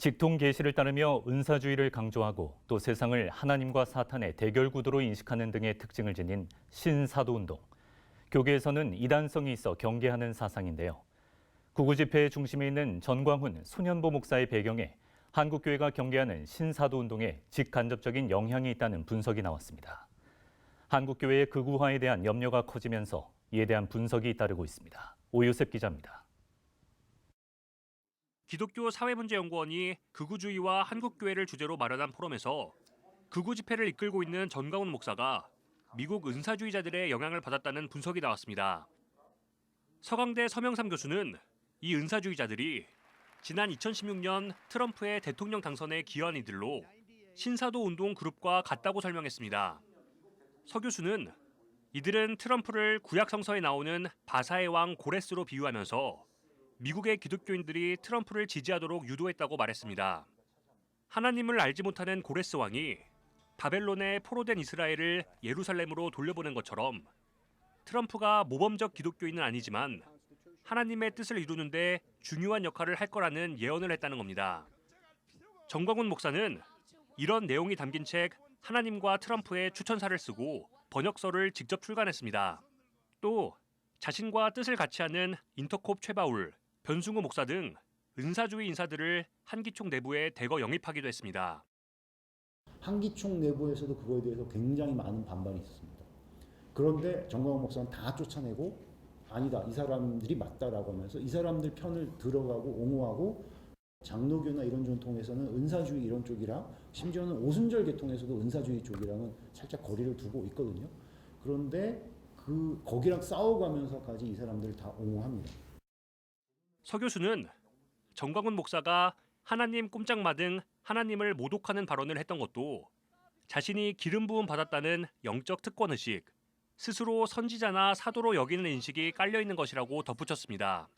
직통 계시를 따르며 은사주의를 강조하고 또 세상을 하나님과 사탄의 대결 구도로 인식하는 등의 특징을 지닌 신사도운동. 교계에서는 이단성이 있어 경계하는 사상인데요. 구구 집회의 중심에 있는 전광훈 소년보 목사의 배경에 한국교회가 경계하는 신사도운동에 직간접적인 영향이 있다는 분석이 나왔습니다. 한국교회의 극우화에 대한 염려가 커지면서 이에 대한 분석이 잇따르고 있습니다. 오유셉 기자입니다. 기독교 사회문제연구원이 극우주의와 한국교회를 주제로 마련한 포럼에서 극우 집회를 이끌고 있는 전광훈 목사가 미국 은사주의자들의 영향을 받았다는 분석이 나왔습니다. 서강대 서명삼 교수는 이 은사주의자들이 지난 2016년 트럼프의 대통령 당선에 기여한 이들로 신사도 운동 그룹과 같다고 설명했습니다. 서 교수는 이들은 트럼프를 구약 성서에 나오는 바사의 왕 고레스로 비유하면서 미국의 기독교인들이 트럼프를 지지하도록 유도했다고 말했습니다. 하나님을 알지 못하는 고레스 왕이 바벨론에 포로된 이스라엘을 예루살렘으로 돌려보낸 것처럼 트럼프가 모범적 기독교인은 아니지만 하나님의 뜻을 이루는데 중요한 역할을 할 거라는 예언을 했다는 겁니다. 전광훈 목사는 이런 내용이 담긴 책 하나님과 트럼프의 추천사를 쓰고 번역서를 직접 출간했습니다. 또 자신과 뜻을 같이 하는 인터콥 최바울, 변승우 목사 등 은사주의 인사들을 한기총 내부에 대거 영입하기도 했습니다. 한기총 내부에서도 그거에 대해서 굉장히 많은 반발이 있었습니다. 그런데 전광훈 목사는 다 쫓아내고 아니다, 이 사람들이 맞다라고 하면서 이 사람들 편을 들어가고 옹호하고 장로교나 이런 전통에서는 은사주의 이런 쪽이랑 심지어는 오순절 계통에서도 은사주의 쪽이랑은 살짝 거리를 두고 있거든요. 그런데 거기랑 싸워가면서까지 이 사람들을 다 옹호합니다. 서 교수는 전광훈 목사가 하나님 꼼짝마 등 하나님을 모독하는 발언을 했던 것도 자신이 기름 부음 받았다는 영적 특권의식, 스스로 선지자나 사도로 여기는 인식이 깔려있는 것이라고 덧붙였습니다.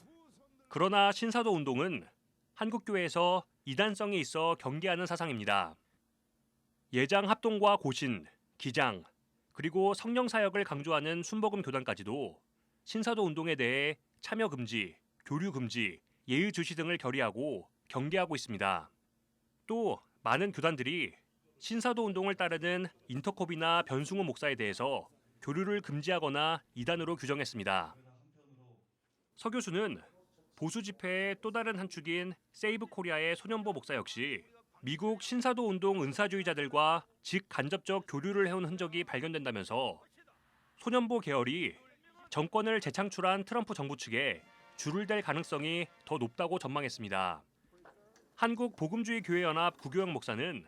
그러나 신사도 운동은 한국교회에서 이단성이 있어 경계하는 사상입니다. 예장 합동과 고신, 기장, 그리고 성령 사역을 강조하는 순복음 교단까지도 신사도 운동에 대해 참여 금지, 교류 금지, 예의 주시 등을 결의하고 경계하고 있습니다. 또 많은 교단들이 신사도 운동을 따르는 인터콥이나 변승우 목사에 대해서 교류를 금지하거나 이단으로 규정했습니다. 서 교수는 보수 집회의 또 다른 한 축인 세이브 코리아의 소년보 목사 역시 미국 신사도 운동 은사주의자들과 직간접적 교류를 해온 흔적이 발견된다면서 소년보 계열이 정권을 재창출한 트럼프 정부 측에 줄을 댈 가능성이 더 높다고 전망했습니다. 한국복음주의교회연합 구교영 목사는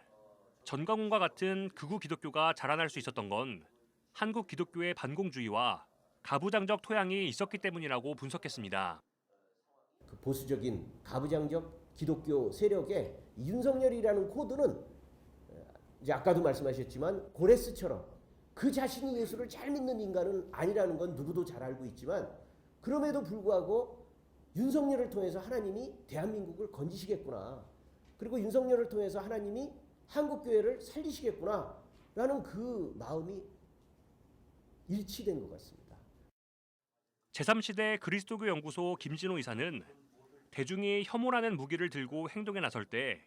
전광훈과 같은 극우 기독교가 자라날 수 있었던 건 한국 기독교의 반공주의와 가부장적 토양이 있었기 때문이라고 분석했습니다. 그 보수적인 가부장적 기독교 세력의 윤석열이라는 코드는 이제 아까도 말씀하셨지만 고레스처럼 그 자신이 예수를 잘 믿는 인간은 아니라는 건 누구도 잘 알고 있지만 그럼에도 불구하고 윤석열을 통해서 하나님이 대한민국을 건지시겠구나. 그리고 윤석열을 통해서 하나님이 한국교회를 살리시겠구나. 라는 그 마음이 일치된 것 같습니다. 제3시대 그리스도교 연구소 김진호 이사는 대중이 혐오라는 무기를 들고 행동에 나설 때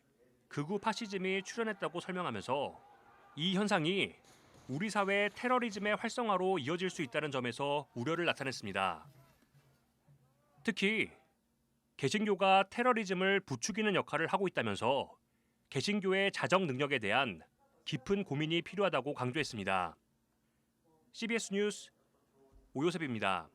극우 파시즘이 출현했다고 설명하면서 이 현상이 우리 사회 테러리즘의 활성화로 이어질 수 있다는 점에서 우려를 나타냈습니다. 특히 개신교가 테러리즘을 부추기는 역할을 하고 있다면서 개신교의 자정 능력에 대한 깊은 고민이 필요하다고 강조했습니다. CBS 뉴스 오요셉입니다.